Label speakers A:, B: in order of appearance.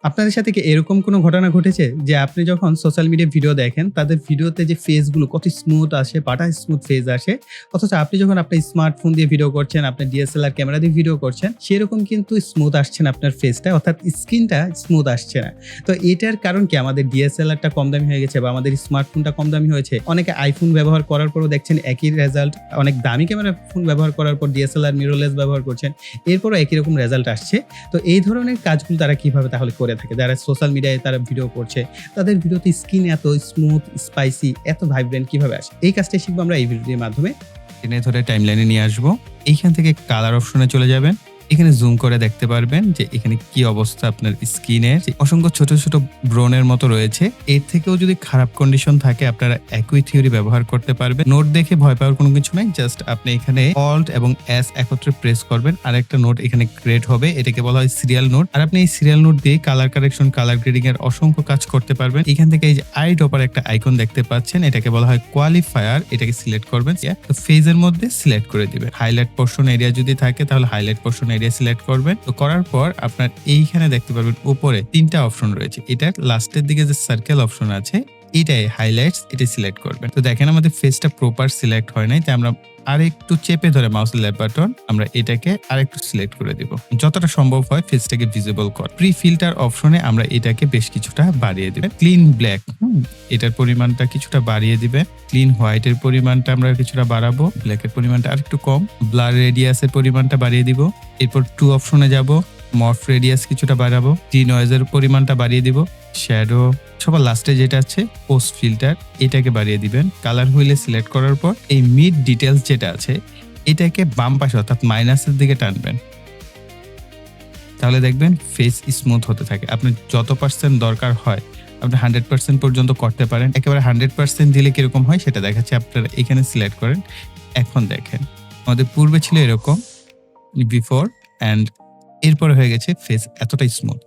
A: আপনাদের সাথে কি এরকম কোনো ঘটনা ঘটেছে যে আপনি যখন সোশ্যাল মিডিয়ায় ভিডিও দেখেন, তাদের ভিডিওতে যে ফেসগুলো কত স্মুথ আসে, বাটার স্মুথ ফেস আসে। অথচ আপনি যখন আপনার স্মার্টফোন দিয়ে ভিডিও করছেন, আপনার ডিএসএলআর ক্যামেরা দিয়ে ভিডিও করছেন, সেরকম কিন্তু স্মুথ আসছে না আপনার ফেসটা, অর্থাৎ স্ক্রিনটা স্মুথ আসছে না। তো এটার কারণ কি? আমাদের ডিএসএলআরটা কম দামি হয়ে গেছে বা আমাদের স্মার্টফোনটা কম দামি হয়েছে। অনেকে আইফোন ব্যবহার করার পরও দেখছেন একই রেজাল্ট। অনেক দামি ক্যামেরা ফোন ব্যবহার করার পর ডিএসএলআর মিররলেস ব্যবহার করছেন, এরপরও একই রকম রেজাল্ট আসছে। তো এই ধরনের কাজগুলো তারা কিভাবে তাহলে করে থাকে? যারা সোশ্যাল মিডিয়ায় তারা ভিডিও করছে, তাদের ভিডিওতে স্কিন এত স্মুথ, স্পাইসি, এত ভাইব্রেন্ট কিভাবে আসে? এই কাজটাই শিখবো আমরা এই ভিডিওটির মাধ্যমে।
B: টেনে ধরে টাইমলাইনে নিয়ে আসবো। এইখান থেকে কালার অপশনে চলে যাবেন। এখানে জুম করে দেখতে পারবেন যে এখানে কি অবস্থা আপনার স্কিনের। অসংখ্য ছোট ছোট ব্রণের মতো রয়েছে। এর থেকেও যদি খারাপ কন্ডিশন থাকে আপনারা একই থিওরি ব্যবহার করতে পারবেন। নোট দেখে ভয় পাওয়ার কোনো কিছু নাই। জাস্ট আপনি এখানে অল্ট এবং এস একত্রে প্রেস করবেন আর একটা নোট এখানে ক্রিয়েট হবে। এটাকে বলা হয় সিরিয়াল নোট। আর আপনি এই সিরিয়াল নোট দিয়ে কালার কারেকশন, কালার গ্রেডিং এর অসংখ্য কাজ করতে পারবেন। এখান থেকে এই যে আই ড্রপার একটা আইকন দেখতে পাচ্ছেন, এটাকে বলা হয় কোয়ালিফায়ার। এটাকে সিলেক্ট করবেন, তো ফেজের মধ্যে সিলেক্ট করে দিবেন। হাইলাইট পোর্শন এরিয়া যদি থাকে তাহলে হাইলাইট পোর্শন এরিয়া সিলেক্ট করবেন। তো করার পর আপনার এইখানে দেখতে পারবেন উপরে তিনটা অপশন রয়েছে। এটার লাস্টের দিকে যে সার্কেল অপশন আছে এটাই হাইলাইটস, এটা সিলেক্ট করবেন। তো দেখেন আমাদের ফেসটা প্রপার সিলেক্ট হয় নাই, তাই আমরা আরেকটু চেপে ধরে মাউসের লেফট বাটন আমরা এটাকে আরেকটু সিলেক্ট করে দিব, যতটা সম্ভব হয় ফেসটাকে ভিজিবল কর। প্রি ফিল্টার অপশনে আমরা এটাকে বেশ কিছুটা বাড়িয়ে দিবেন। ক্লিন ব্ল্যাক, এটার পরিমাণটা কিছুটা বাড়িয়ে দিবেন। ক্লিন হোয়াইটের পরিমাণটা আমরা কিছুটা বাড়াবো, ব্ল্যাকের পরিমাণটা আরেকটু কম। ব্লার রেডিয়াসের পরিমাণটা বাড়িয়ে দিব। এরপর টু অপশনে যাব, মর্ফ রেডিয়াস কিছুটা বাড়াবো। টি নয়েজের পরিমাণটা বাড়িয়ে দিব। শ্যাডো, সবার লাস্টে যেটা আছে পোস্ট ফিল্টার, এটাকে বাড়িয়ে দিবেন। কালার হুইলে সিলেক্ট করার পর এই মিড ডিটেলস যেটা আছে এটাকে বাম পাশে অর্থাৎ মাইনাসের দিকে টানবেন, তাহলে দেখবেন ফেস স্মুথ হতে থাকে। আপনার যত পার্সেন্ট দরকার হয় আপনি 100% পর্যন্ত করতে পারেন। একেবারে 100% দিলে কিরকম হয় সেটা দেখাচ্ছে, আপনারা এখানে সিলেক্ট করেন। এখন দেখেন আমাদের পূর্বে ছিল এরকম বিফোর অ্যান্ড এরপরে হয়ে গেছে ফেস এতটাই স্মুথ।